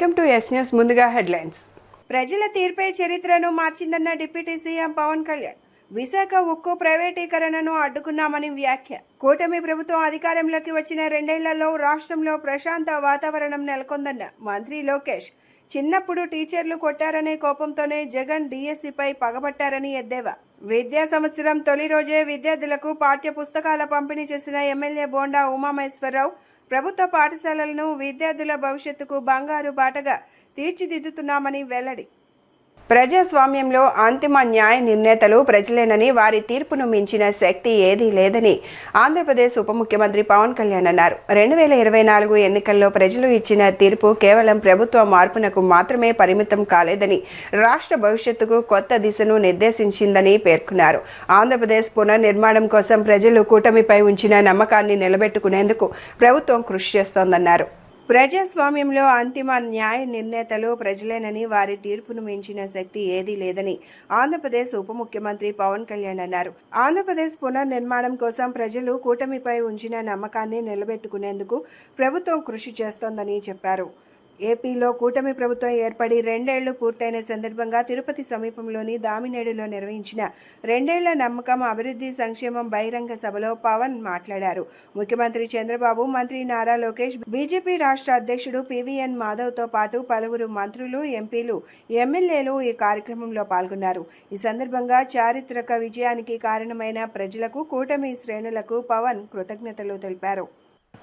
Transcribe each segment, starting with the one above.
Welcome to yes news. ముందుగా headlines. ప్రజల తీర్పే చరిత్రను మార్చిందన్న డిప్యూటీ సీఎం పవన్ కళ్యాణ్. విశాఖ ఉక్కు ప్రైవేటీకరణను అడ్డుకున్నామని వ్యాఖ్య. కూటమి ప్రభుత్వం అధికారంలోకి వచ్చిన 2 ఏళ్లలో రాష్ట్రంలో ప్రశాంత వాతావరణం నెలకొందన్న మంత్రి లోకేష్. చిన్నప్పుడు టీచర్లు కొట్టారనే కోపంతోనే జగన్ డిఎస్సిపై పగబట్టారని ఎద్దేవా. విద్యా సంవత్సరం తొలి రోజే విద్యార్థులకు పాఠ్య పుస్తకాల పంపిణీ చేసిన ఎమ్మెల్యే బోండా ఉమామహేశ్వరరావు. ప్రభుత్వ పాఠశాలలను విద్యార్థుల భవిష్యత్తుకు బంగారు బాటగా తీర్చిదిద్దుతున్నామని వెల్లడి. ప్రజాస్వామ్యంలో అంతిమ న్యాయ నిర్ణేతలు ప్రజలేనని, వారి తీర్పును మించిన శక్తి ఏదీ లేదని ఆంధ్రప్రదేశ్ ఉప ముఖ్యమంత్రి పవన్ కళ్యాణ్ అన్నారు. 2024 ఎన్నికల్లో ప్రజలు ఇచ్చిన తీర్పు కేవలం ప్రభుత్వ మార్పునకు మాత్రమే పరిమితం కాలేదని, రాష్ట్ర భవిష్యత్తుకు కొత్త దిశను నిర్దేశించిందని పేర్కొన్నారు. ఆంధ్రప్రదేశ్ పునర్నిర్మాణం కోసం ప్రజలు కూటమిపై ఉంచిన నమ్మకాన్ని నిలబెట్టుకునేందుకు ప్రభుత్వం కృషి చేస్తోందన్నారు. ప్రజాస్వామ్యంలో అంతిమ న్యాయ నిర్ణేతలు ప్రజలేనని, వారి తీర్పును మించిన శక్తి ఏదీ లేదని ఆంధ్రప్రదేశ్ ఉప ముఖ్యమంత్రి పవన్ కళ్యాణ్ అన్నారు. ఆంధ్రప్రదేశ్ పునర్నిర్మాణం కోసం ప్రజలు కూటమిపై ఉంచిన నమ్మకాన్ని నిలబెట్టుకునేందుకు ప్రభుత్వం కృషి చేస్తోందని చెప్పారు. ఏపీలో కూటమి ప్రభుత్వం ఏర్పడి 2 ఏళ్లు పూర్తయిన సందర్భంగా తిరుపతి సమీపంలోని దామినేడులో నిర్వహించిన 2 ఏళ్ల నమ్మకం అభివృద్ధి సంక్షేమం బహిరంగ సభలో పవన్ మాట్లాడారు. ముఖ్యమంత్రి చంద్రబాబు, మంత్రి నారా లోకేష్, బీజేపీ రాష్ట్ర అధ్యక్షుడు పివిఎన్ మాధవ్తో పాటు పలువురు మంత్రులు, ఎంపీలు, ఎమ్మెల్యేలు ఈ కార్యక్రమంలో పాల్గొన్నారు. ఈ సందర్భంగా చారిత్రక విజయానికి కారణమైన ప్రజలకు, కూటమి శ్రేణులకు పవన్ కృతజ్ఞతలు తెలిపారు.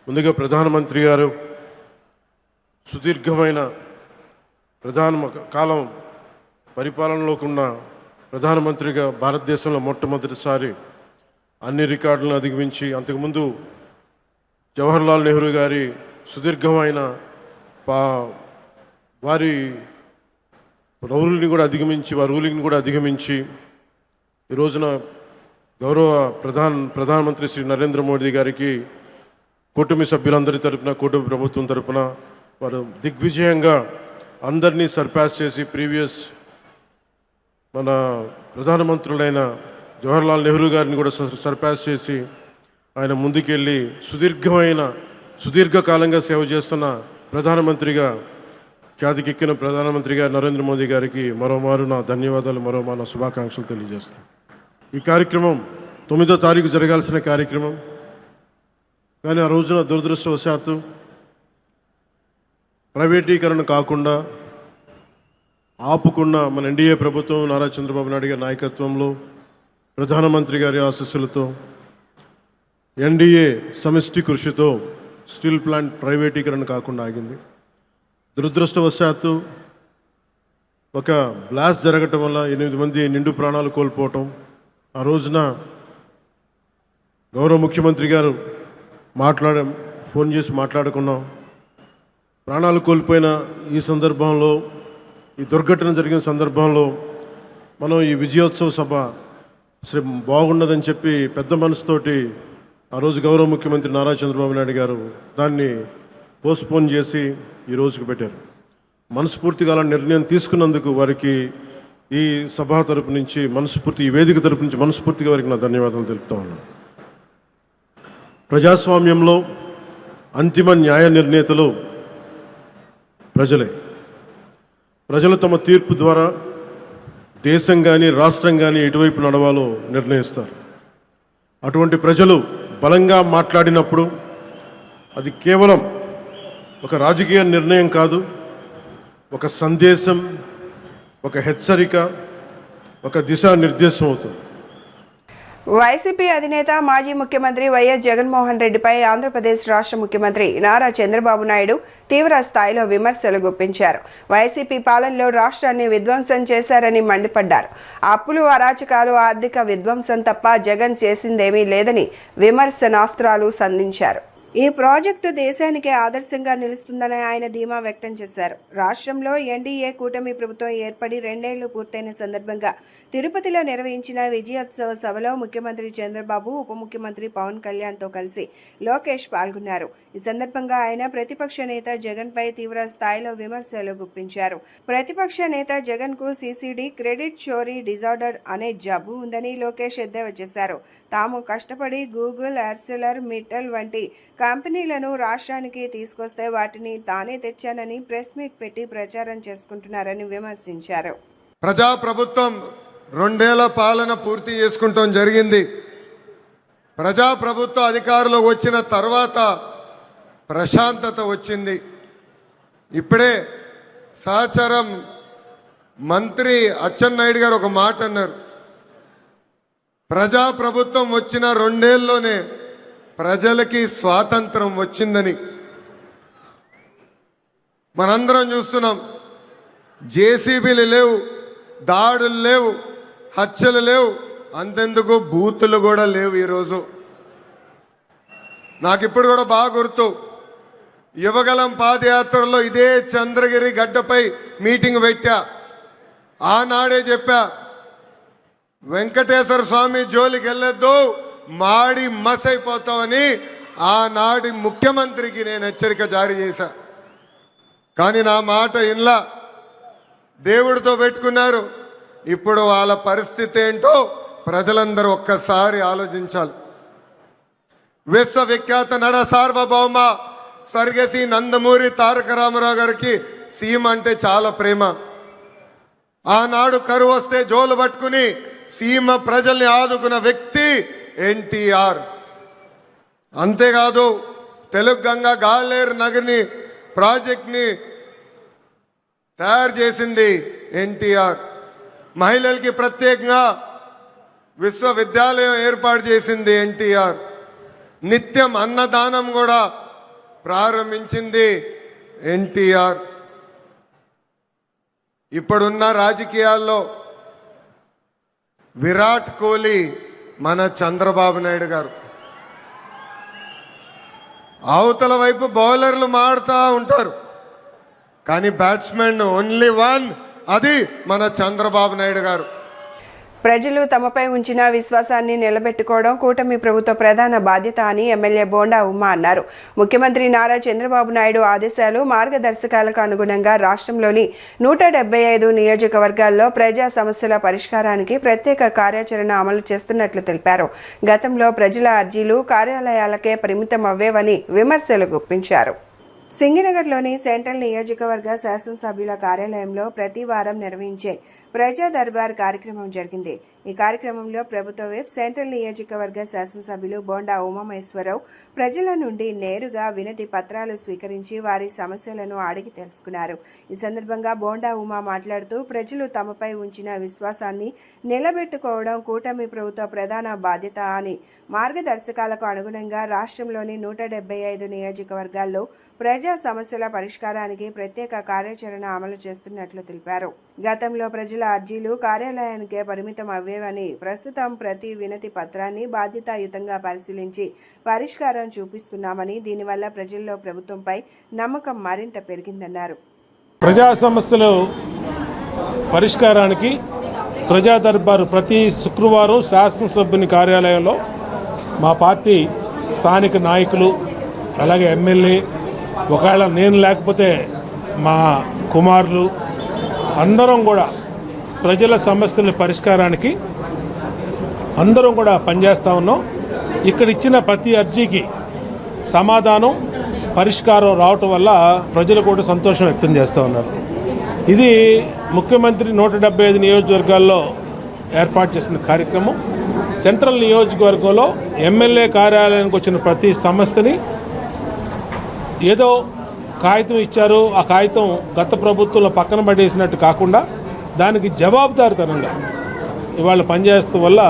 ముందుగా ప్రధానమంత్రి గారు సుదీర్ఘమైన ప్రధాన కాలం పరిపాలనలోకి ఉన్న ప్రధానమంత్రిగా భారతదేశంలో మొట్టమొదటిసారి అన్ని రికార్డులను అధిగమించి, అంతకుముందు జవహర్లాల్ నెహ్రూ గారి సుదీర్ఘమైన వారి రూలింగ్ని కూడా అధిగమించి ఈ రోజున గౌరవ ప్రధానమంత్రి శ్రీ నరేంద్ర మోడీ గారికి కూటమి సభ్యులందరి తరపున, కూటమి ప్రభుత్వం తరపున వారు దిగ్విజయంగా అందరినీ సర్పాస్ చేసి, ప్రీవియస్ మన ప్రధానమంత్రులైన జవహర్లాల్ నెహ్రూ గారిని కూడా సర్పాస్ చేసి ఆయన ముందుకెళ్ళి సుదీర్ఘకాలంగా సేవ చేస్తున్న ప్రధానమంత్రిగా, ఖ్యాతికెక్కిన ప్రధానమంత్రిగా నరేంద్ర మోదీ గారికి మరోమారు నా ధన్యవాదాలు, మరోమారు నా శుభాకాంక్షలు తెలియజేస్తాను. ఈ కార్యక్రమం 9వ తారీఖు జరగాల్సిన కార్యక్రమం, కానీ ఆ రోజున దురదృష్టవశాత్తు ప్రైవేటీకరణ కాకుండా ఆపుకున్న మన ఎన్డీఏ ప్రభుత్వం, నారా చంద్రబాబు నాయుడు గారి నాయకత్వంలో, ప్రధానమంత్రి గారి ఆశీస్సులతో, ఎన్డీఏ సమిష్టి కృషితో స్టీల్ ప్లాంట్ ప్రైవేటీకరణ కాకుండా ఆగింది. దురదృష్టవశాత్తు ఒక బ్లాస్ట్ జరగటం వల్ల 8 మంది నిండు ప్రాణాలు కోల్పోవటం, ఆ రోజున గౌరవ ముఖ్యమంత్రి గారు ఫోన్ చేసి మాట్లాడుకున్నాం. ప్రాణాలు కోల్పోయిన ఈ సందర్భంలో, ఈ దుర్ఘటన జరిగిన సందర్భంలో మనం ఈ విజయోత్సవ సభ బాగున్నదని చెప్పి పెద్ద మనసుతోటి ఆ రోజు గౌరవ ముఖ్యమంత్రి నారా చంద్రబాబు నాయుడు గారు దాన్ని పోస్ట్పోన్ చేసి ఈ రోజుకు పెట్టారు. మనస్ఫూర్తిగా అలా నిర్ణయం తీసుకున్నందుకు వారికి ఈ సభ తరపు నుంచి ఈ వేదిక తరపు నుంచి మనస్ఫూర్తిగా వారికి నా ధన్యవాదాలు తెలుపుతా ఉన్నాను. ప్రజాస్వామ్యంలో అంతిమ న్యాయ నిర్ణేతలు ప్రజలు తమ తీర్పు ద్వారా దేశం కానీ, రాష్ట్రం కానీ ఎటువైపు నడవాలో నిర్ణయిస్తారు. అటువంటి ప్రజలు బలంగా మాట్లాడినప్పుడు అది కేవలం ఒక రాజకీయ నిర్ణయం కాదు, ఒక సందేశం, ఒక హెచ్చరిక, ఒక దిశానిర్దేశం అవుతుంది. వైసీపీ అధినేత, మాజీ ముఖ్యమంత్రి వైఎస్ జగన్మోహన్ రెడ్డిపై ఆంధ్రప్రదేశ్ రాష్ట్ర ముఖ్యమంత్రి నారా చంద్రబాబు నాయుడు తీవ్ర స్థాయిలో విమర్శలు గుప్పించారు. వైసీపీ పాలనలో రాష్ట్రాన్ని విధ్వంసం చేశారని మండిపడ్డారు. అప్పులు, అరాచకాలు, ఆర్థిక విధ్వంసం తప్ప జగన్ చేసిందేమీ లేదని విమర్శనాస్త్రాలు సంధించారు. ఈ ప్రాజెక్టు దేశానికి ఆదర్శంగా నిలుస్తుందని ఆయన ధీమా వ్యక్తం చేశారు. రాష్ట్రంలో ఎన్డీఏ కూటమి ప్రభుత్వం ఏర్పడి 2 ఏళ్లు పూర్తయిన సందర్భంగా తిరుపతిలో నిర్వహించిన విజయోత్సవ సభలో ముఖ్యమంత్రి చంద్రబాబు, ఉప ముఖ్యమంత్రి పవన్ కళ్యాణ్తో కలిసి లోకేష్ పాల్గొన్నారు. ఈ సందర్భంగా ఆయన ప్రతిపక్ష నేత జగన్పై తీవ్ర స్థాయిలో విమర్శలు గుప్పించారు. ప్రతిపక్ష నేత జగన్కు సీసీడీ, క్రెడిట్ చోరీ డిజార్డర్ అనే జబ్బు ఉందని లోకేష్ ఎద్దేవా చేశారు. తాము కష్టపడి గూగుల్, ఆర్సెలర్ మిట్టల్ వంటి కంపెనీలను రాష్ట్రానికి తీసుకొస్తే వాటిని తానే తెచ్చానని ప్రెస్ మీట్ పెట్టి ప్రచారం చేసుకుంటున్నారని విమర్శించారు. ప్రజాప్రభుత్వం 2 ఏళ్ల పాలన పూర్తి చేసుకుంటాం జరిగింది. ప్రజాప్రభుత్వ అధికారంలోకి వచ్చిన తర్వాత ప్రశాంతత వచ్చింది. ఇప్పుడే సహచరం మంత్రి అచ్చెన్నాయుడు గారు ఒక మాట అన్నారు. ప్రజాప్రభుత్వం వచ్చిన 2 ఏళ్లలోనే ప్రజలకి స్వాతంత్రం వచ్చిందని. మనందరం చూస్తున్నాం. జేసీబీలు లేవు, దాడులు లేవు, హత్యలు లేవు, అంతెందుకు బూతులు కూడా లేవు. ఈరోజు నాకు ఇప్పుడు కూడా బాగా గుర్తు, యువగలం పాదయాత్రలో ఇదే చంద్రగిరి గడ్డపై మీటింగ్ పెట్టా. ఆనాడే చెప్పా, వెంకటేశ్వర స్వామి జోలికి వెళ్ళొద్దు, మాడి మసైపోతామని ఆనాటి ముఖ్యమంత్రికి నేను హెచ్చరిక జారీ చేశా. కానీ నా మాట ఇన్లా, దేవుడితో పెట్టుకున్నారు. ఇప్పుడు వాళ్ళ పరిస్థితి ఏంటో ప్రజలందరూ ఒక్కసారి ఆలోచించాలి. విశ్వవిఖ్యాత నడ సార్వభౌమ స్వర్గశ్రీ నందమూరి తారక రామారావు గారికి సీమ అంటే చాలా ప్రేమ. ఆనాడు కరువు వస్తే జోలు పట్టుకుని సీమ ప్రజల్ని ఆదుకున్న వ్యక్తి ఎన్టీఆర్. అంతేకాదు, తెలుగు గంగా గాలేరు నగర్ని ప్రాజెక్ట్ని తయారు చేసింది ఎన్టీఆర్. మహిళలకి ప్రత్యేకంగా విశ్వవిద్యాలయం ఏర్పాటు చేసింది ఎన్టీఆర్. నిత్యం అన్నదానం కూడా ప్రారంభించింది ఎన్టీఆర్. ఇప్పుడున్న రాజకీయాల్లో విరాట్ కోహ్లీ మన చంద్రబాబు నాయుడు గారు. అవతల వైపు బౌలర్లు మాడుతూ ఉంటారు, కానీ బ్యాట్స్మెన్ ఓన్లీ వన్, అది మన చంద్రబాబు నాయుడు గారు. ప్రజలు తమపై ఉంచిన విశ్వాసాన్ని నిలబెట్టుకోవడం కూటమి ప్రభుత్వ ప్రధాన బాధ్యత అని ఎమ్మెల్యే బోండా ఉమ అన్నారు. ముఖ్యమంత్రి నారా చంద్రబాబు నాయుడు ఆదేశాలు, మార్గదర్శకాలకు అనుగుణంగా రాష్ట్రంలోని 175 నియోజకవర్గాల్లో ప్రజా సమస్యల పరిష్కారానికి ప్రత్యేక కార్యాచరణ అమలు చేస్తున్నట్లు తెలిపారు. గతంలో ప్రజల అర్జీలు కార్యాలయాలకే పరిమితం అవ్వేవని విమర్శలు గుప్పించారు. సింగినగర్లోని సెంట్రల్ నియోజకవర్గ శాసనసభ్యుల కార్యాలయంలో ప్రతి వారం నిర్వహించే ప్రజా దర్బార్ కార్యక్రమం జరిగింది. ఈ కార్యక్రమంలో ప్రభుత్వ విప్, సెంట్రల్ నియోజకవర్గ శాసనసభ్యులు బోండా ఉమామహేశ్వరరావు ప్రజల నుండి నేరుగా వినతి పత్రాలు స్వీకరించి వారి సమస్యలను అడిగి తెలుసుకున్నారు. ఈ సందర్భంగా బోండా ఉమా మాట్లాడుతూ, ప్రజలు తమపై ఉంచిన విశ్వాసాన్ని నిలబెట్టుకోవడం కూటమి ప్రభుత్వ ప్రధాన బాధ్యత అని, మార్గదర్శకాలకు అనుగుణంగా రాష్ట్రంలోని 175 నియోజకవర్గాల్లో ప్రజా సమస్యల పరిష్కారానికి ప్రత్యేక కార్యాచరణ అమలు చేస్తున్నట్లు తెలిపారు. గతంలో ప్రజల అర్జీలు కార్యాలయానికే పరిమితం అవ్వేవని, ప్రస్తుతం ప్రతి వినతి పత్రాన్ని బాధ్యతాయుతంగా పరిశీలించి పరిష్కారం చూపిస్తున్నామని, దీనివల్ల ప్రజల్లో ప్రభుత్వంపై నమ్మకం మరింత పెరిగిందన్నారు. ప్రజా సమస్యలు పరిష్కారానికి ప్రజా దర్బారు ప్రతి శుక్రవారం శాసనసభ్యుని కార్యాలయంలో మా పార్టీ స్థానిక నాయకులు, అలాగే ఎమ్మెల్యే, ఒకవేళ నేను లేకపోతే మా కుమారులు అందరం కూడా ప్రజల సమస్యల పరిష్కారానికి అందరం కూడా పనిచేస్తూ ఉన్నాం. ఇక్కడ ఇచ్చిన ప్రతి అర్జీకి సమాధానం, పరిష్కారం రావటం వల్ల ప్రజలు కూడా సంతోషం వ్యక్తం చేస్తూ ఉన్నారు. ఇది ముఖ్యమంత్రి 175 నియోజకవర్గాల్లో ఏర్పాటు చేసిన కార్యక్రమం. సెంట్రల్ నియోజకవర్గంలో ఎమ్మెల్యే కార్యాలయానికి వచ్చిన ప్రతి సమస్యని ఏదో కాగితం ఇచ్చారు, ఆ కాగితం గత ప్రభుత్వంలో పక్కన పడేసినట్టు కాకుండా దానికి జవాబుదారితనంగా ఇవాళ పనిచేస్తూ వల్ల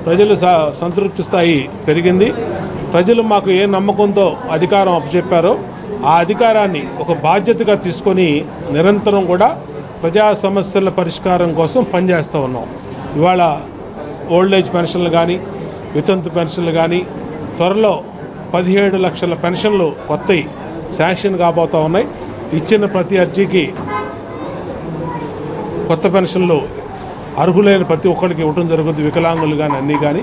ప్రజలు సంతృప్తి స్థాయి పెరిగింది. ప్రజలు మాకు ఏ నమ్మకంతో అధికారం అప్పచెప్పారో ఆ అధికారాన్ని ఒక బాధ్యతగా తీసుకొని నిరంతరం కూడా ప్రజా సమస్యల పరిష్కారం కోసం పనిచేస్తూ ఉన్నాం. ఇవాళ ఓల్డేజ్ పెన్షన్లు కానీ, వితంతు పెన్షన్లు కానీ, త్వరలో 17 లక్షల పెన్షన్లు కొత్తవి శాంక్షన్ కాబోతూ ఉన్నాయి. ఇచ్చిన ప్రతి అర్జీకి కొత్త పెన్షన్లు అర్హులైన ప్రతి ఒక్కరికి ఇవ్వడం జరుగుతుంది, వికలాంగులు కానీ అన్నీ కానీ.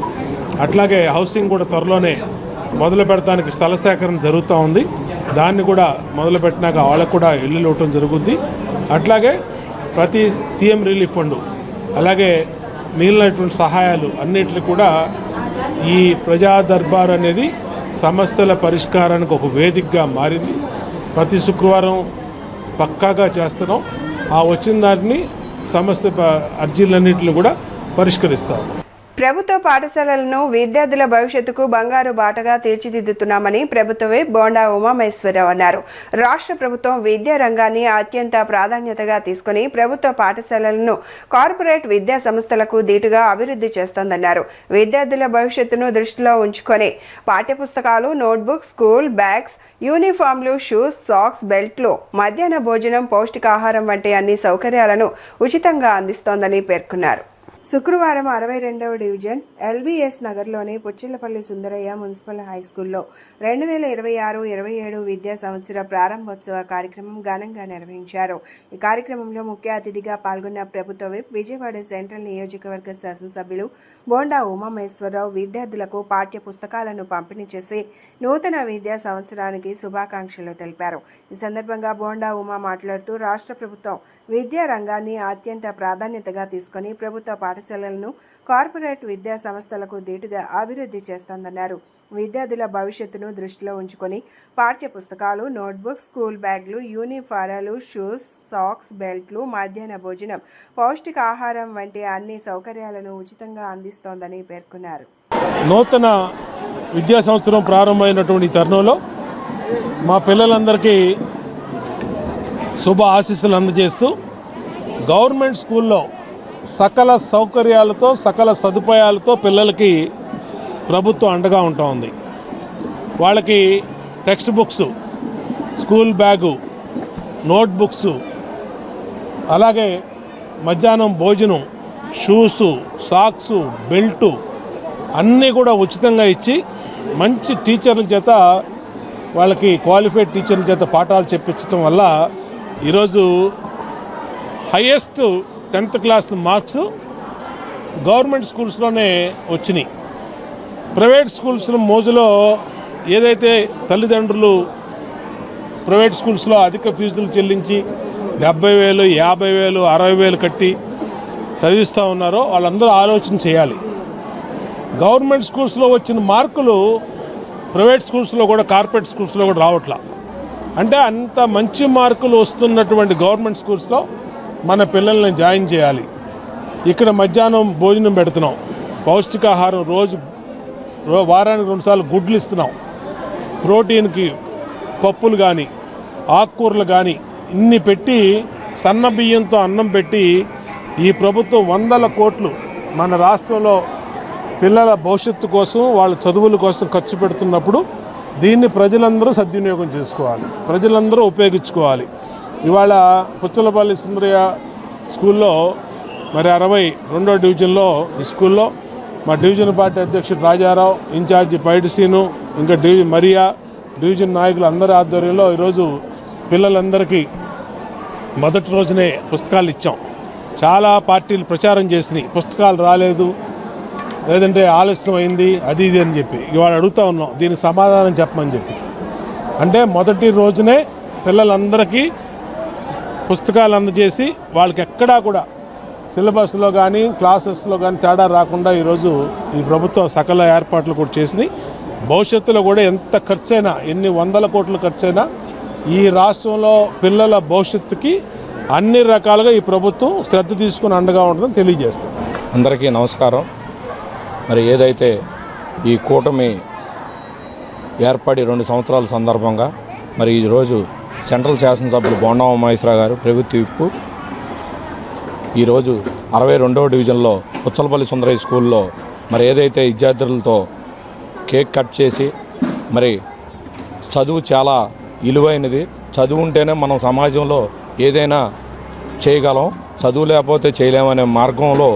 అట్లాగే హౌసింగ్ కూడా త్వరలోనే మొదలు పెడతానికి స్థల సేకరణ జరుగుతూ ఉంది. దాన్ని కూడా మొదలుపెట్టినాక వాళ్ళకు కూడా ఇల్లు ఇవ్వటం జరుగుద్ది. అట్లాగే ప్రతి సీఎం రిలీఫ్ ఫండ్, అలాగే మిగిలినటువంటి సహాయాలు అన్నిటికీ కూడా ఈ ప్రజా దర్బార్ అనేది సమస్యల పరిష్కారానికి ఒక వేదికగా మారింది. ప్రతి శుక్రవారం పక్కాగా చేస్తున్నాం. ఆ వచ్చిన దాన్ని అర్జీలన్నింటిని కూడా పరిష్కరిస్తాం. ప్రభుత్వ పాఠశాలలను విద్యార్థుల భవిష్యత్తుకు బంగారు బాటగా తీర్చిదిద్దుతున్నామని ప్రభుత్వ విప్ బోండా ఉమామహేశ్వరరావు అన్నారు. రాష్ట్ర ప్రభుత్వం విద్యా రంగాన్ని అత్యంత ప్రాధాన్యతగా తీసుకుని ప్రభుత్వ పాఠశాలలను కార్పొరేట్ విద్యా సంస్థలకు దీటుగా అభివృద్ధి చేస్తోందన్నారు. విద్యార్థుల భవిష్యత్తును దృష్టిలో ఉంచుకొని పాఠ్యపుస్తకాలు, నోట్బుక్స్, స్కూల్ బ్యాగ్స్, యూనిఫామ్లు, షూస్, సాక్స్, బెల్ట్లు, మధ్యాహ్న భోజనం, పౌష్టికాహారం వంటి అన్ని సౌకర్యాలను ఉచితంగా అందిస్తోందని పేర్కొన్నారు. శుక్రవారం 62వ డివిజన్ ఎల్బీఎస్ నగర్లోని పుచ్చిళ్లపల్లి సుందరయ్య మున్సిపల్ హైస్కూల్లో 2026-27 విద్యా సంవత్సర ప్రారంభోత్సవ కార్యక్రమం ఘనంగా నిర్వహించారు. ఈ కార్యక్రమంలో ముఖ్య అతిథిగా పాల్గొన్న ప్రభుత్వ విప్, విజయవాడ సెంట్రల్ నియోజకవర్గ శాసనసభ్యులు బోండా ఉమామహేశ్వరరావు విద్యార్థులకు పాఠ్య పుస్తకాలను పంపిణీ చేసి నూతన విద్యా సంవత్సరానికి శుభాకాంక్షలు తెలిపారు. ఈ సందర్భంగా బోండా ఉమా మాట్లాడుతూ రాష్ట్ర ప్రభుత్వం విద్యా రంగాన్ని అత్యంత ప్రాధాన్యతగా తీసుకుని ప్రభుత్వ పాఠశాలలను కార్పొరేట్ విద్యా సంస్థలకు దీటుగా అభివృద్ధి చేస్తోందన్నారు. విద్యార్థుల భవిష్యత్తును దృష్టిలో ఉంచుకొని పాఠ్య పుస్తకాలు, నోట్బుక్స్, స్కూల్ బ్యాగ్లు, యూనిఫారాలు, షూస్, సాక్స్, బెల్ట్లు, మధ్యాహ్న భోజనం, పౌష్టికాహారం వంటి అన్ని సౌకర్యాలను ఉచితంగా అందిస్తోందని పేర్కొన్నారు. నూతన విద్యా సంవత్సరం ప్రారంభమైనటువంటి తరుణంలో మా పిల్లలందరికీ శుభ ఆశీస్సులు అందజేస్తూ గవర్నమెంట్ స్కూల్లో సకల సౌకర్యాలతో, సకల సదుపాయాలతో పిల్లలకి ప్రభుత్వం అండగా ఉంటుంది. వాళ్ళకి text books, school bag, notebooks, అలాగే మధ్యాహ్నం భోజనం, షూసు, సాక్సు, బెల్టు అన్నీ కూడా ఉచితంగా ఇచ్చి మంచి టీచర్ల చేత, వాళ్ళకి క్వాలిఫైడ్ టీచర్ల చేత పాఠాలు చెప్పించడం వల్ల ఈరోజు highest 10th class marks government స్కూల్స్లోనే వచ్చినాయి. ప్రైవేట్ స్కూల్స్లో మోజులో ఏదైతే తల్లిదండ్రులు ప్రైవేట్ స్కూల్స్లో అధిక ఫీజులు చెల్లించి 70,000, 50,000, 60,000 కట్టి చదివిస్తూ ఉన్నారో వాళ్ళందరూ ఆలోచన చేయాలి. గవర్నమెంట్ స్కూల్స్లో వచ్చిన మార్కులు ప్రైవేట్ స్కూల్స్లో కూడా, కార్పొరేట్ స్కూల్స్లో కూడా రావట్లా. అంటే అంత మంచి మార్కులు వస్తున్నటువంటి గవర్నమెంట్ స్కూల్స్లో మన పిల్లల్ని జాయిన్ చేయాలి. ఇక్కడ మధ్యాహ్నం భోజనం పెడుతున్నాం, పౌష్టికాహారం రోజు వారానికి 2 సార్లు గుడ్లు ఇస్తున్నాం, ప్రోటీన్కి పప్పులు కానీ, ఆకుకూరలు కానీ ఇన్ని పెట్టి, సన్న బియ్యంతో అన్నం పెట్టి ఈ ప్రభుత్వం 100 కోట్లు మన రాష్ట్రంలో పిల్లల భవిష్యత్తు కోసం, వాళ్ళ చదువుల కోసం ఖర్చు పెడుతున్నప్పుడు దీన్ని ప్రజలందరూ సద్వినియోగం చేసుకోవాలి, ప్రజలందరూ ఉపయోగించుకోవాలి. ఇవాళ పుచ్చలపల్లి సుందరయ్య స్కూల్లో మరి 62వ డివిజన్లో ఈ స్కూల్లో మా డివిజన్ పార్టీ అధ్యక్షుడు రాజారావు, ఇన్ఛార్జి పైడిసీను, ఇంకా మరియా, డివిజన్ నాయకులు అందరి ఆధ్వర్యంలో ఈరోజు పిల్లలందరికీ మొదటి రోజునే పుస్తకాలు ఇచ్చాం. చాలా పార్టీలు ప్రచారం చేసినాయి, పుస్తకాలు రాలేదు, లేదంటే ఆలస్యం అయింది, అది ఇది అని చెప్పి. ఇవాళ అడుగుతూ ఉన్నాం, దీనికి సమాధానం చెప్పమని చెప్పి. అంటే మొదటి రోజునే పిల్లలందరికీ పుస్తకాలు అందజేసి వాళ్ళకి ఎక్కడా కూడా సిలబస్లో కానీ, క్లాసెస్లో కానీ తేడా రాకుండా ఈరోజు ఈ ప్రభుత్వం సకల ఏర్పాట్లు కూడా చేసినాయి. భవిష్యత్తులో కూడా ఎంత ఖర్చైనా, ఎన్ని 100 కోట్లు ఖర్చైనా ఈ రాష్ట్రంలో పిల్లల భవిష్యత్తుకి అన్ని రకాలుగా ఈ ప్రభుత్వం శ్రద్ధ తీసుకుని అండగా ఉంటుందని తెలియజేస్తాం. అందరికీ నమస్కారం. మరి ఏదైతే ఈ కూటమి ఏర్పడి 2 సంవత్సరాల సందర్భంగా మరి ఈరోజు సెంట్రల్ శాసనసభ్యులు బోండా ఉమామహేశ్వరరావు గారు, ప్రభుత్వ విప్పు, ఈరోజు 62వ డివిజన్లో పుచ్చలపల్లి సుందరయ్య స్కూల్లో మరి ఏదైతే విద్యార్థులతో కేక్ కట్ చేసి, మరి చదువు చాలా విలువైనది, చదువు ఉంటేనే మనం సమాజంలో ఏదైనా చేయగలం, చదువు లేకపోతే చేయలేమనే మార్గంలో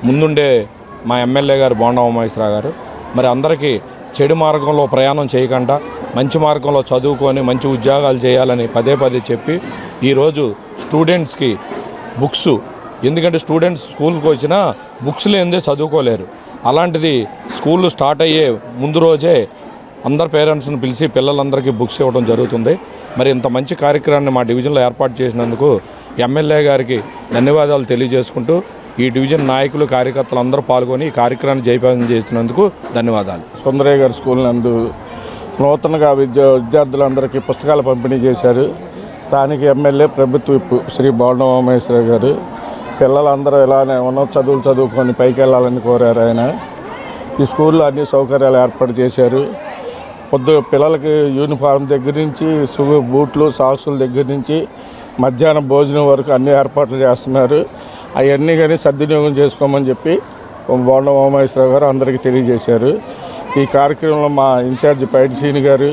ముందుండే మా ఎమ్మెల్యే గారు బోండా ఉమామహేశ్వరరావు గారు మరి అందరికీ చెడు మార్గంలో ప్రయాణం చేయకుండా మంచి మార్గంలో చదువుకొని మంచి ఉద్యోగాలు చేయాలని పదే పదే చెప్పి ఈరోజు స్టూడెంట్స్కి బుక్స్, ఎందుకంటే స్టూడెంట్స్ స్కూల్కి వచ్చినా బుక్స్ లేనిదే చదువుకోలేరు. అలాంటిది స్కూళ్ళు స్టార్ట్ అయ్యే ముందు రోజే అందరు పేరెంట్స్ని పిలిచి పిల్లలందరికీ బుక్స్ ఇవ్వడం జరుగుతుంది. మరి ఇంత మంచి కార్యక్రమాన్ని మా డివిజన్లో ఏర్పాటు చేసినందుకు ఎమ్మెల్యే గారికి ధన్యవాదాలు తెలియజేసుకుంటూ ఈ డివిజన్ నాయకులు, కార్యకర్తలు అందరూ పాల్గొని ఈ కార్యక్రమాన్ని జయప్రదం చేసినందుకు ధన్యవాదాలు. సుందరయ్య గారి స్కూల్ నందు నూతనంగా విద్యార్థులందరికీ పుస్తకాలు పంపిణీ చేశారు. స్థానిక ఎమ్మెల్యే ప్రభుత్వ విప్ శ్రీ బోండా ఉమామహేశ్వరరావు గారు పిల్లలందరూ ఇలానే ఉన్నత చదువులు చదువుకొని పైకి వెళ్ళాలని కోరారు. ఆయన ఈ స్కూల్లో అన్ని సౌకర్యాలు ఏర్పాటు చేశారు. పిల్లలకి యూనిఫామ్ దగ్గర నుంచి బూట్లు సాక్సుల దగ్గర నుంచి మధ్యాహ్నం భోజనం వరకు అన్ని ఏర్పాట్లు చేస్తున్నారు. అవన్నీ కానీ సద్వినియోగం చేసుకోమని చెప్పి బోండా ఉమామహేశ్వరరావు గారు అందరికీ తెలియజేశారు. ఈ కార్యక్రమంలో మా ఇన్ఛార్జి పైడి శ్రీని గారు,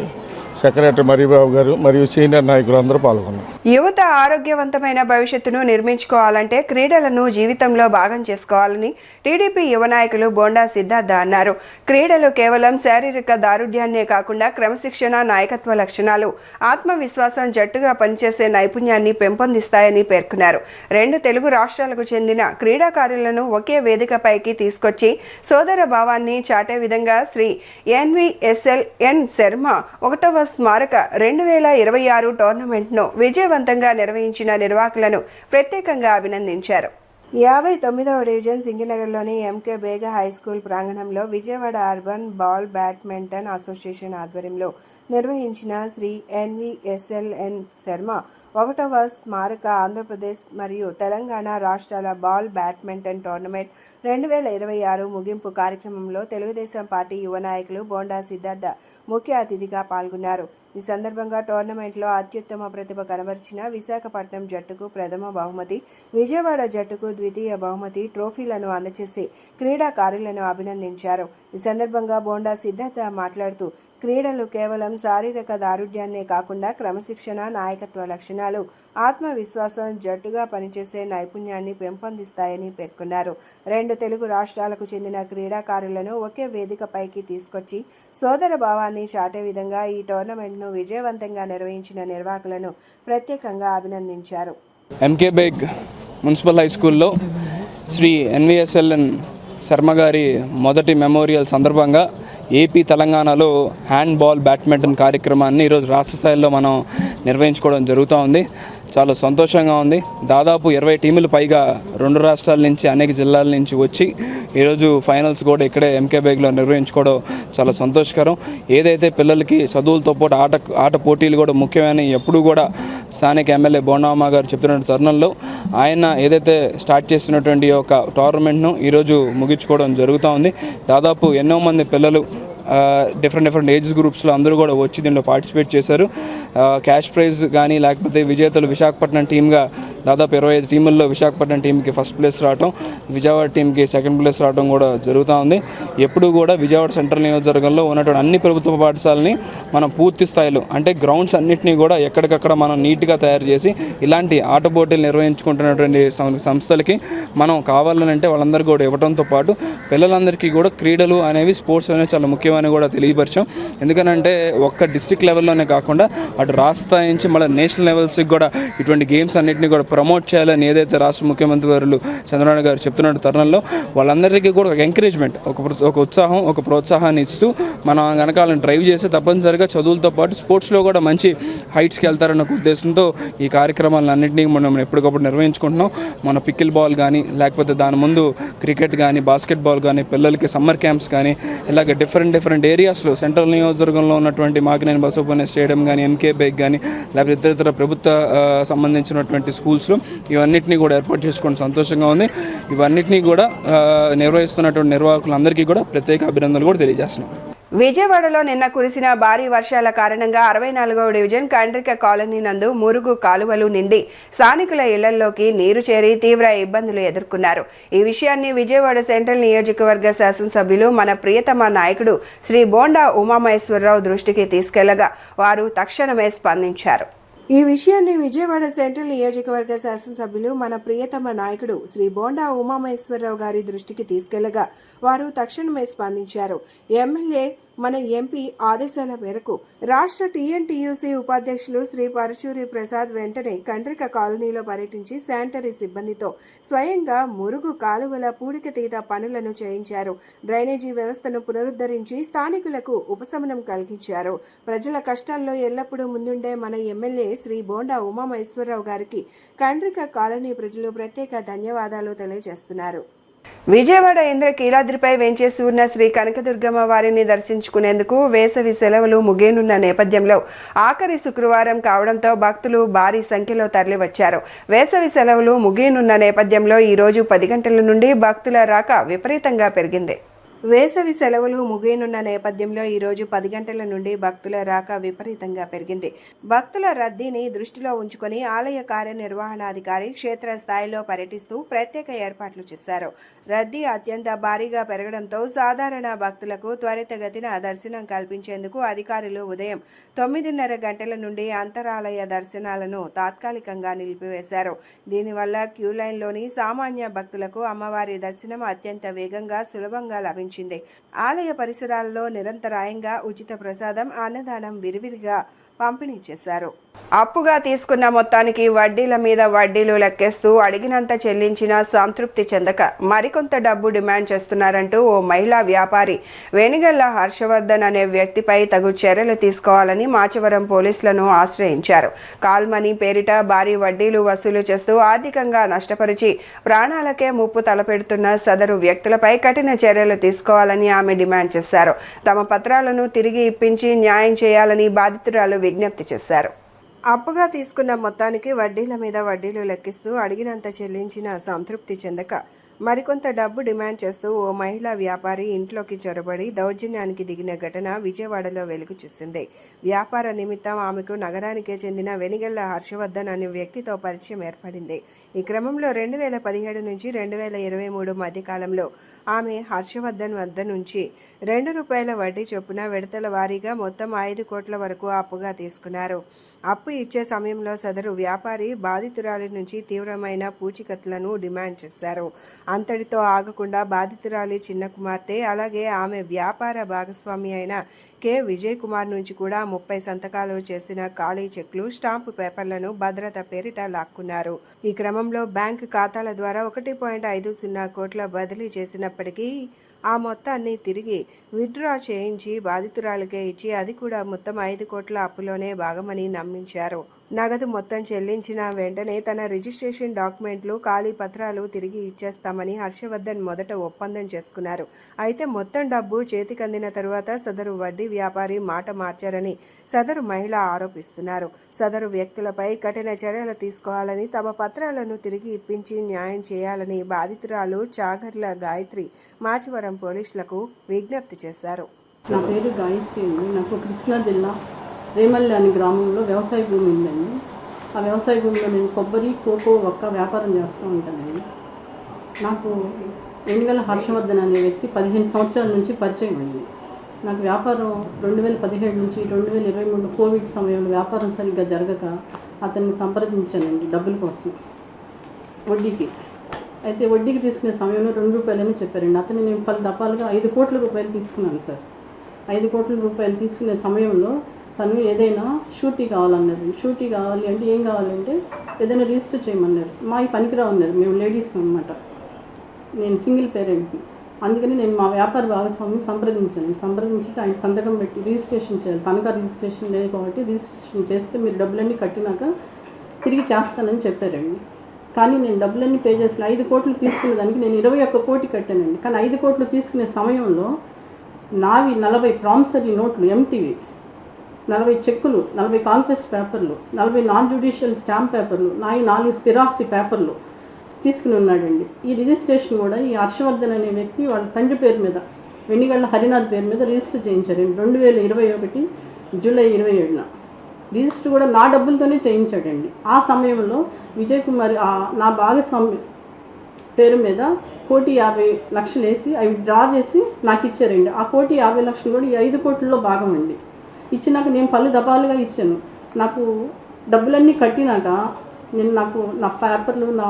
సెక్రటరీ మరిబాబు గారు మరియు సీనియర్ నాయకులు అందరూ పాల్గొన్నారు. యువత ఆరోగ్యవంతమైన భవిష్యత్తును నిర్మించుకోవాలంటే క్రీడలను జీవితంలో భాగం చేసుకోవాలని టీడీపీ యువ నాయకులు బోండా సిద్ధార్థ అన్నారు. క్రీడలు కేవలం శారీరక దారుఢ్యాన్నే కాకుండా క్రమశిక్షణ, నాయకత్వ లక్షణాలు, ఆత్మవిశ్వాసం, జట్టుగా పనిచేసే నైపుణ్యాన్ని పెంపొందిస్తాయని పేర్కొన్నారు. 2 తెలుగు రాష్ట్రాలకు చెందిన క్రీడాకారులను ఒకే వేదికపైకి తీసుకొచ్చి సోదర భావాన్ని చాటే విధంగా శ్రీ NVSLN శర్మ 1వ స్మారక 2026 టోర్నమెంట్ను విజయవంతంగా నిర్వహించిన నిర్వాహకులను ప్రత్యేకంగా అభినందించారు. 59వ డివిజన్ సింగినగర్లోని ఎంకే బేగ హై స్కూల్ ప్రాంగణంలో Vijayawada urban ball badminton association ఆధ్వర్యంలో నిర్వహించిన శ్రీ NVSLN శర్మ 1వ స్మారక ఆంధ్రప్రదేశ్ మరియు తెలంగాణ రాష్ట్రాల బాల్ బ్యాడ్మింటన్ టోర్నమెంట్ 2026 ముగింపు కార్యక్రమంలో తెలుగుదేశం పార్టీ యువ నాయకులు బోండా సిద్ధార్థ ముఖ్య అతిథిగా పాల్గొన్నారు. ఈ సందర్భంగా టోర్నమెంట్లో అత్యుత్తమ ప్రతిభ కనబరిచిన విశాఖపట్నం జట్టుకు ప్రథమ బహుమతి, విజయవాడ జట్టుకు ద్వితీయ బహుమతి, ట్రోఫీలను అందజేసి క్రీడాకారులను అభినందించారు. ఈ సందర్భంగా బోండా సిద్ధార్థ మాట్లాడుతూ క్రీడలు కేవలం శారీరక దారుఢ్యాన్నే కాకుండా క్రమశిక్షణ, నాయకత్వ లక్షణాలు, ఆత్మవిశ్వాసం, జట్టుగా పనిచేసే నైపుణ్యాన్ని పెంపొందిస్తాయని పేర్కొన్నారు. 2 తెలుగు రాష్ట్రాలకు చెందిన క్రీడాకారులను ఒకే వేదికపైకి తీసుకొచ్చి సోదర భావాన్ని చాటే విధంగా ఈ టోర్నమెంట్ను విజయవంతంగా నిర్వహించిన నిర్వాహకులను ప్రత్యేకంగా అభినందించారు. ఎంకే బేగ్ మున్సిపల్ హై స్కూల్లో శ్రీ NVSLN శర్మ గారి మొదటి మెమోరియల్ సందర్భంగా ఏపీ తెలంగాణలో హ్యాండ్బాల్ బ్యాడ్మింటన్ కార్యక్రమాన్ని ఈరోజు రాష్ట్ర స్థాయిలో మనం నిర్వహించుకోవడం జరుగుతూ ఉంది. చాలా సంతోషంగా ఉంది. దాదాపు 20 టీములు పైగా 2 రాష్ట్రాల నుంచి, అనేక జిల్లాల నుంచి వచ్చి ఈరోజు ఫైనల్స్ కూడా ఇక్కడే ఎంకే బేగ్లో నిర్వహించుకోవడం చాలా సంతోషకరం. ఏదైతే పిల్లలకి చదువులతో పాటు ఆట పోటీలు కూడా ముఖ్యమని ఎప్పుడూ కూడా స్థానిక ఎమ్మెల్యే బోండా గారు చెప్తున్న తరుణంలో ఆయన ఏదైతే స్టార్ట్ చేస్తున్నటువంటి ఒక టోర్నమెంట్ను ఈరోజు ముగించుకోవడం జరుగుతూ ఉంది. దాదాపు ఎన్నో మంది పిల్లలు డిఫరెంట్ ఏజ్ గ్రూప్స్లో అందరూ కూడా వచ్చి దీంట్లో పార్టిసిపేట్ చేశారు. క్యాష్ ప్రైజ్ కానీ లేకపోతే విజేతలు విశాఖపట్నం టీమ్గా దాదాపు 25 టీముల్లో విశాఖపట్నం టీంకి ఫస్ట్ ప్లేస్ రావడం, విజయవాడ టీంకి సెకండ్ ప్లేస్ రావడం కూడా జరుగుతూ ఉంది. ఎప్పుడు కూడా విజయవాడ సెంట్రల్ నియోజకవర్గంలో ఉన్నటువంటి అన్ని ప్రభుత్వ పాఠశాలని మనం పూర్తి స్థాయిలో అంటే గ్రౌండ్స్ అన్నింటినీ కూడా ఎక్కడికక్కడ మనం నీట్గా తయారు చేసి ఇలాంటి ఆట పోటీలు నిర్వహించుకుంటున్నటువంటి సంస్థలకి మనం కావాలనంటే వాళ్ళందరికీ కూడా ఇవ్వడంతో పాటు పిల్లలందరికీ కూడా క్రీడలు అనేవి, స్పోర్ట్స్ అనేవి చాలా ముఖ్యమని కూడా తెలియపరిచాం. ఎందుకనంటే ఒక్క డిస్ట్రిక్ట్ లెవెల్లోనే కాకుండా అటు రాష్ట్ర స్థాయి నుంచి మళ్ళీ నేషనల్ లెవెల్స్కి కూడా ఇటువంటి గేమ్స్ అన్నింటినీ కూడా ప్రమోట్ చేయాలని ఏదైతే రాష్ట్ర ముఖ్యమంత్రి వారు చంద్రబాబు గారు చెప్తున్న తరుణంలో వాళ్ళందరికీ కూడా ఒక ఎంకరేజ్మెంట్, ఒక ఉత్సాహం, ఒక ప్రోత్సాహాన్ని ఇస్తూ మనం కనుక వాళ్ళని డ్రైవ్ చేస్తే తప్పనిసరిగా చదువులతో పాటు స్పోర్ట్స్లో కూడా మంచి హైట్స్కి వెళ్తారన్న ఉద్దేశంతో ఈ కార్యక్రమాలన్నింటినీ మనం ఎప్పటికప్పుడు నిర్వహించుకుంటున్నాం. మన పికిల్ బాల్ కానీ లేకపోతే దాని ముందు క్రికెట్ కానీ, బాస్కెట్బాల్ కానీ, పిల్లలకి సమ్మర్ క్యాంప్స్ కానీ ఇలాగ డిఫరెంట్ ఏరియాస్లో సెంట్రల్ నియోజకవర్గంలో ఉన్నటువంటి మాకినేని బసవపుణ్య స్టేడియం కానీ, ఎంకే బేగ్ కానీ లేకపోతే ఇతర ప్రభుత్వ సంబంధించినటువంటి స్కూల్స్లో ఇవన్నిటినీ కూడా ఏర్పాటు చేసుకోవడం సంతోషంగా ఉంది. ఇవన్నిటినీ కూడా నిర్వహిస్తున్నటువంటి నిర్వాహకులందరికీ కూడా ప్రత్యేక అభినందనలు కూడా తెలియజేస్తున్నాం. విజయవాడలో నిన్న కురిసిన భారీ వర్షాల కారణంగా 64వ డివిజన్ కండ్రిక కాలనీ నందు మురుగు కాలువలు నిండి స్థానికుల ఇళ్లలోకి నీరు చేరి తీవ్ర ఇబ్బందులు ఎదుర్కొన్నారు. ఈ విషయాన్ని విజయవాడ సెంట్రల్ నియోజకవర్గ శాసనసభ్యులు మన ప్రియతమ నాయకుడు శ్రీ బోండా ఉమామహేశ్వరరావు దృష్టికి తీసుకెళ్లగా వారు తక్షణమే స్పందించారు. ఈ విషయాన్ని విజయవాడ సెంట్రల్ నియోజకవర్గ శాసనసభ్యులు మన ప్రియతమ నాయకుడు శ్రీ బోండా ఉమామహేశ్వరరావు గారి దృష్టికి తీసుకెళ్లగా వారు తక్షణమే స్పందించారు. ఎమ్మెల్యే మన ఎంపీ ఆదేశాల మేరకు రాష్ట్ర TNTUC ఉపాధ్యక్షులు శ్రీ పరచూరి ప్రసాద్ వెంటనే కండ్రిక కాలనీలో పర్యటించి శానిటరీ సిబ్బందితో స్వయంగా మురుగు కాలువల పూడికతీత పనులను చేయించారు. డ్రైనేజీ వ్యవస్థను పునరుద్ధరించి స్థానికులకు ఉపశమనం కలిగించారు. ప్రజల కష్టాల్లో ఎల్లప్పుడూ ముందుండే మన ఎమ్మెల్యే శ్రీ బోండా ఉమామహేశ్వరరావు గారికి కండ్రిక కాలనీ ప్రజలు ప్రత్యేక ధన్యవాదాలు తెలియజేస్తున్నారు. విజయవాడ ఇంద్రకీలాద్రిపై వేంచేసి ఉన్న శ్రీ కనకదుర్గమ్మ వారిని దర్శించుకునేందుకు వేసవి సెలవులు ముగియనున్న నేపథ్యంలో ఆఖరి శుక్రవారం కావడంతో భక్తులు భారీ సంఖ్యలో తరలివచ్చారు. వేసవి సెలవులు ముగియనున్న నేపథ్యంలో ఈరోజు 10 గంటల నుండి భక్తుల రాక విపరీతంగా పెరిగింది. వేసవి సెలవులు ముగియనున్న నేపథ్యంలో ఈరోజు 10 గంటల నుండి భక్తుల రాక విపరీతంగా పెరిగింది. భక్తుల రద్దీని దృష్టిలో ఉంచుకొని ఆలయ కార్యనిర్వహణాధికారి క్షేత్ర స్థాయిలో పర్యటిస్తూ ప్రత్యేక ఏర్పాట్లు చేశారు. రద్దీ అత్యంత భారీగా పెరగడంతో సాధారణ భక్తులకు త్వరితగతిన దర్శనం కల్పించేందుకు అధికారులు ఉదయం 9:30 గంటల నుండి అంతరాలయ దర్శనాలను తాత్కాలికంగా నిలిపివేశారు. దీనివల్ల క్యూ లైన్లోని సామాన్య భక్తులకు అమ్మవారి దర్శనం అత్యంత వేగంగా సులభంగా లభించింది. ఆలయ పరిసరాల్లో నిరంతరాయంగా ఉచిత ప్రసాదం, అన్నదానం విరివిరిగా పంపిణీ చేశారు. అప్పుగా తీసుకున్న మొత్తానికి వడ్డీల మీద వడ్డీలు లెక్కేస్తూ అడిగినంత చెల్లించినా సంతృప్తి చెందక మరికొంత డబ్బు డిమాండ్ చేస్తున్నారంటూ ఓ మహిళా వ్యాపారి వేణిగళ్ల హర్షవర్ధన్ అనే వ్యక్తిపై తగు చర్యలు తీసుకోవాలని మాచవరం పోలీసులను ఆశ్రయించారు. కాల్ మనీ పేరిట భారీ వడ్డీలు వసూలు చేస్తూ ఆర్థికంగా నష్టపరిచి ప్రాణాలకే ముప్పు తలపెడుతున్న సదరు వ్యక్తులపై కఠిన చర్యలు తీసుకోవాలని ఆమె డిమాండ్ చేశారు. తమ పత్రాలను తిరిగి ఇప్పించి న్యాయం చేయాలని బాధితురాలు విజ్ఞప్తి చేశారు. అప్పుగా తీసుకున్న మొత్తానికి వడ్డీల మీద వడ్డీలు లెక్కిస్తూ అడిగినంత చెల్లించిన సంతృప్తి చెందక మరికొంత డబ్బు డిమాండ్ చేస్తూ ఓ మహిళా వ్యాపారి ఇంట్లోకి చొరబడి దౌర్జన్యానికి దిగిన ఘటన విజయవాడలో వెలుగు చూసింది. వ్యాపార నిమిత్తం ఆమెకు నగరానికే చెందిన వెనిగళ్ల హర్షవర్ధన్ అనే వ్యక్తితో పరిచయం ఏర్పడింది. ఈ క్రమంలో 2017 నుంచి 2023 మధ్యకాలంలో ఆమె హర్షవర్ధన్ వద్ద నుంచి ₹2 వడ్డీ చొప్పున విడతల వారీగా మొత్తం 5 కోట్ల వరకు అప్పుగా తీసుకున్నారు. అప్పు ఇచ్చే సమయంలో సదరు వ్యాపారి బాధితురాలి నుంచి తీవ్రమైన పూచీకత్తులను డిమాండ్ చేశారు. అంతటితో ఆగకుండా బాధితురాలి చిన్న కుమార్తె అలాగే ఆమె వ్యాపార భాగస్వామి అయిన కె విజయ్ కుమార్ నుంచి కూడా 30 సంతకాలు చేసిన ఖాళీ చెక్లు, స్టాంపు పేపర్లను భద్రత పేరిట లాక్కున్నారు. ఈ క్రమంలో బ్యాంకు ఖాతాల ద్వారా 1.50 కోట్ల బదిలీ చేసినప్పటికీ ఆ మొత్తాన్ని తిరిగి విత్డ్రా చేయించి బాధితురాలికే ఇచ్చి అది కూడా మొత్తం 5 కోట్ల అప్పులోనే భాగమని నమ్మించారు. నగదు మొత్తం చెల్లించిన వెంటనే తన రిజిస్ట్రేషన్ డాక్యుమెంట్లు, ఖాళీ పత్రాలు తిరిగి ఇచ్చేస్తామని హర్షవర్ధన్ మొదట ఒప్పందం చేసుకున్నారు. అయితే మొత్తం డబ్బు చేతికందిన తరువాత సదరు వడ్డీ వ్యాపారి మాట మార్చారని సదరు మహిళ ఆరోపిస్తున్నారు. సదరు వ్యక్తులపై కఠిన చర్యలు తీసుకోవాలని, తమ పత్రాలను తిరిగి ఇప్పించి న్యాయం చేయాలని బాధితురాలు చాగర్ల గాయత్రి మాచవరం పోలీసులకు విజ్ఞప్తి చేశారు. నా పేరు గాయత్రి అండి. నాకు కృష్ణా జిల్లా రేమల్లి అనే గ్రామంలో వ్యవసాయ భూమి ఉందండి. ఆ వ్యవసాయ భూమిలో నేను కొబ్బరి, కోకో, ఒక్క వ్యాపారం చేస్తూ ఉంటానండి. నాకు వెనిగళ్ల హర్షవర్ధన్ అనే వ్యక్తి 15 సంవత్సరాల నుంచి పరిచయం అండి. నాకు వ్యాపారం 2017 నుంచి 2023 కోవిడ్ సమయంలో వ్యాపారం సరిగ్గా జరగక అతన్ని సంప్రదించానండి డబ్బుల కోసం వడ్డీకి. అయితే వడ్డీకి తీసుకునే సమయంలో ₹2 చెప్పారండి. అతన్ని నేను 10 దఫాలుగా 5 కోట్ల రూపాయలు తీసుకున్నాను సార్. 5 కోట్ల రూపాయలు తీసుకునే సమయంలో తను ఏదైనా షూరిటీ కావాలన్నారు. షూరిటీ కావాలి అంటే ఏం కావాలంటే ఏదైనా రిజిస్టర్ చేయమన్నారు. మా ఈ పనికిరావు అన్నారు. మేము లేడీస్ అనమాట, నేను సింగిల్ పేరెంట్ని. అందుకని నేను మా వ్యాపార భాగస్వామిని సంప్రదించి ఆయన సంతకం పెట్టి రిజిస్ట్రేషన్ చేయాలి. తనఖా రిజిస్ట్రేషన్ లేదు కాబట్టి రిజిస్ట్రేషన్ చేస్తే మీరు డబ్బులన్నీ కట్టినాక తిరిగి చేస్తానని చెప్పారండి. కానీ నేను డబ్బులన్నీ పే చేసిన 5 కోట్లు తీసుకునే దానికి నేను 21 కోటి కట్టానండి. కానీ 5 కోట్లు తీసుకునే సమయంలో నావి 40 ప్రామిసరీ నోట్లు ఎంటీవి, 40 చెక్కులు, 40 కాన్ఫెస్ట్ పేపర్లు, 40 నాన్ జ్యుడిషియల్ స్టాంప్ పేపర్లు, 4 స్థిరాస్తి పేపర్లు తీసుకుని ఉన్నాడండి. ఈ రిజిస్ట్రేషన్ కూడా ఈ హర్షవర్ధన్ అనే వ్యక్తి వాళ్ళ తండ్రి పేరు మీద, వెనిగళ్ల హరినాథ్ పేరు మీద రిజిస్టర్ చేయించారండి 2021 జూలై 27న. రిజిస్టర్ కూడా నా డబ్బులతోనే చేయించాడండి. ఆ సమయంలో విజయ్ కుమార్ నా భాగస్వామి పేరు మీద 1,50,00,000 వేసి అవి డ్రా చేసి నాకు ఇచ్చారండి. ఆ 1,50,00,000 కూడా ఈ 5 కోట్లలో భాగం అండి. ఇచ్చినాక నేను 10 దఫాలుగా ఇచ్చాను. నాకు డబ్బులన్నీ కట్టినాక నాకు నా పేపర్లు, నా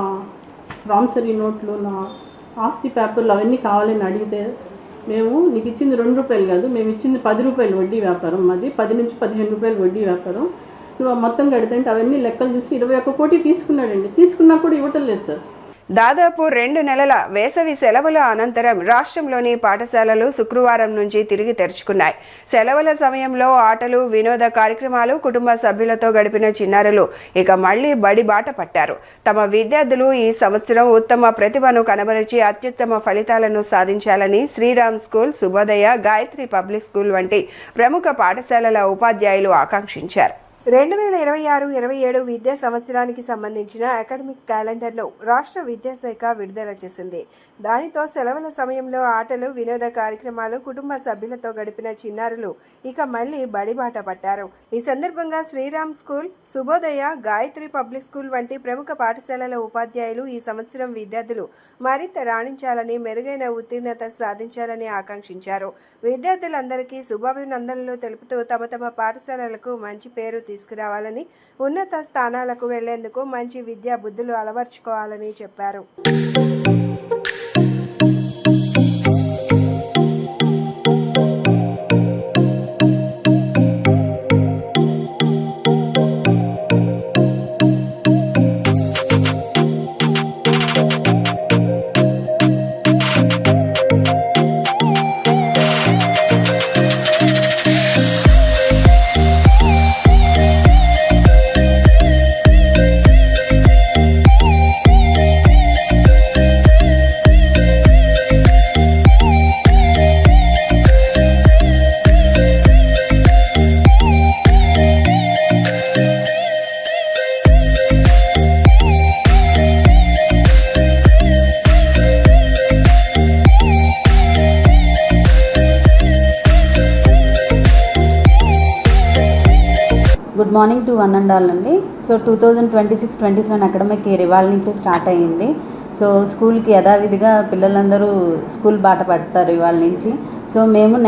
ప్రామిసరీ నోట్లు, నా ఆస్తి పేపర్లు అవన్నీ కావాలని అడిగితే మేము నీకు ఇచ్చింది ₹2 కాదు, మేము ఇచ్చింది ₹10 వడ్డీ వ్యాపారం, మాది 10 నుంచి ₹15 వడ్డీ వ్యాపారం, నువ్వు మొత్తం కడితే అవన్నీ లెక్కలు చూసి 21 కోటి తీసుకున్నాడండి. తీసుకున్నా కూడా ఇవ్వటం లేదు సార్. దాదాపు 2 నెలల వేసవి సెలవుల అనంతరం రాష్ట్రంలోని పాఠశాలలు శుక్రవారం నుంచి తిరిగి తెరుచుకున్నాయి. సెలవుల సమయంలో ఆటలు, వినోద కార్యక్రమాలు, కుటుంబ సభ్యులతో గడిపిన చిన్నారులు ఇక మళ్లీ బడి బాట పట్టారు. తమ విద్యార్థులు ఈ సంవత్సరం ఉత్తమ ప్రతిభను కనబరిచి అత్యుత్తమ ఫలితాలను సాధించాలని Sriram school, Subhodaya, Gayatri public school వంటి ప్రముఖ పాఠశాలల ఉపాధ్యాయులు ఆకాంక్షించారు. 2026-27 విద్యా సంవత్సరానికి సంబంధించిన అకాడమిక్ క్యాలెండర్ను రాష్ట్ర విద్యాశాఖ విడుదల చేసింది. దానితో సెలవుల సమయంలో ఆటలు, వినోద కార్యక్రమాలు, కుటుంబ సభ్యులతో గడిపిన చిన్నారులు ఇక మళ్లీ బడిబాట పట్టారు. ఈ సందర్భంగా Sriram school, Subhodaya, Gayatri public school వంటి ప్రముఖ పాఠశాలల ఉపాధ్యాయులు ఈ సంవత్సరం విద్యార్థులు మరింత రాణించాలని, మెరుగైన ఉత్తీర్ణత సాధించాలని ఆకాంక్షించారు. విద్యార్థులందరికీ శుభాభినందనలు తెలుపుతూ తమ పాఠశాలలకు మంచి పేరు తీసుకురావాలని, ఉన్నత స్థానాలకు వెళ్లేందుకు మంచి విద్యా బుద్ధులు అలవర్చుకోవాలని చెప్పారు. Good morning to one and all అండి. సో 2026-27 అకాడమిక్ ఇయర్ ఇవాళ నుంచే స్టార్ట్ అయ్యింది. సో స్కూల్కి యథావిధిగా పిల్లలందరూ స్కూల్ బాట పడతారు ఇవాళ నుంచి. సో మేము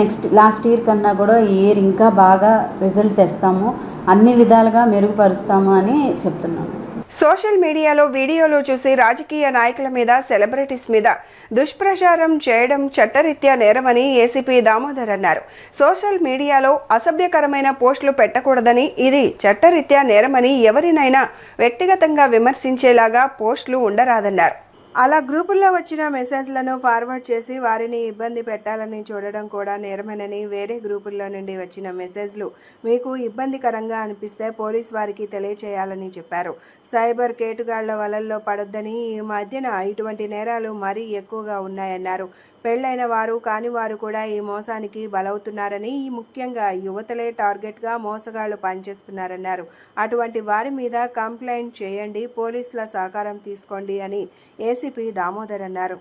లాస్ట్ ఇయర్ కన్నా కూడా ఈ ఇయర్ ఇంకా బాగా రిజల్ట్ తెస్తాము, అన్ని విధాలుగా మెరుగుపరుస్తాము అని చెప్తున్నాము. సోషల్ మీడియాలో వీడియోలు చూసి రాజకీయ నాయకుల మీద, సెలబ్రిటీస్ మీద దుష్ప్రచారం చేయడం చట్టరీత్యా నేరమని ఏసీపీ దామోదర్ అన్నారు. సోషల్ మీడియాలో అసభ్యకరమైన పోస్టులు పెట్టకూడదని, ఇది చట్టరీత్యా నేరమని, ఎవరినైనా వ్యక్తిగతంగా విమర్శించేలాగా పోస్టులు ఉండరాదన్నారు. అలా గ్రూపుల్లో వచ్చిన మెసేజ్లను ఫార్వర్డ్ చేసి వారిని ఇబ్బంది పెట్టాలని చూడడం కూడా నేరమేనని, వేరే గ్రూపుల్లో నుండి వచ్చిన మెసేజ్లు మీకు ఇబ్బందికరంగా అనిపిస్తే పోలీస్ వారికి తెలియచేయాలని చెప్పారు. సైబర్ కేటుగాళ్ల వలల్లో పడొద్దని, ఈ మధ్యన ఇటువంటి నేరాలు మరీ ఎక్కువగా ఉన్నాయన్నారు. పెళ్లైన వారు కాని వారు కూడా ఈ మోసానికి బలవుతున్నారని, ముఖ్యంగా యువతలే టార్గెట్గా మోసగాళ్లు పనిచేస్తున్నారన్నారు. అటువంటి వారి మీద కంప్లైంట్ చేయండి, పోలీసుల సహకారం తీసుకోండి అని ఏసీపీ దామోదర్ అన్నారు.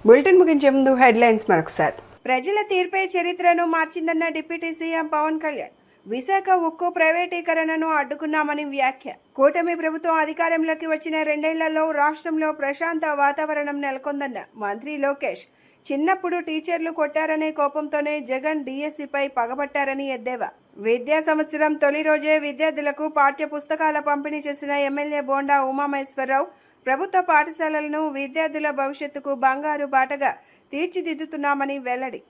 బులెటిన్ ముగించే ముందు హెడ్లైన్స్ మరొకసారి. ప్రజల తీర్పే చరిత్రను మార్చిందన్న డిప్యూటీ సీఎం పవన్ కళ్యాణ్. విశాఖ ఉక్కు ప్రైవేటీకరణను అడ్డుకున్నామని వ్యాఖ్య. కూటమి ప్రభుత్వం అధికారంలోకి వచ్చిన 2 ఏళ్లలో రాష్ట్రంలో ప్రశాంత వాతావరణం నెలకొందన్న మంత్రి లోకేష్. చిన్నప్పుడు టీచర్లు కొట్టారనే కోపంతోనే జగన్ డిఎస్సిపై పగబట్టారని ఎద్దేవా. విద్యా సంవత్సరం తొలి రోజే విద్యార్థులకు పాఠ్య పుస్తకాల పంపిణీ చేసిన ఎమ్మెల్యే బోండా ఉమామహేశ్వరరావు. ప్రభుత్వ పాఠశాలలను విద్యార్థుల భవిష్యత్తుకు బంగారు బాటగా తీర్చిదిద్దుతున్నామని వెల్లడి.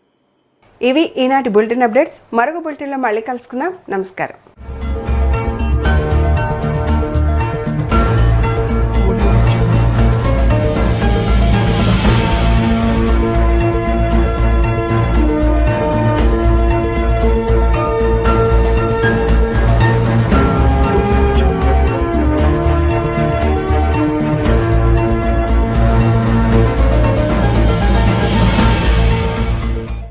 ఇవి ఈనాటి బులెటిన్ అప్డేట్స్. మరొక బులెటిన్లో మళ్ళీ కలుసుకుందాం. నమస్కారం.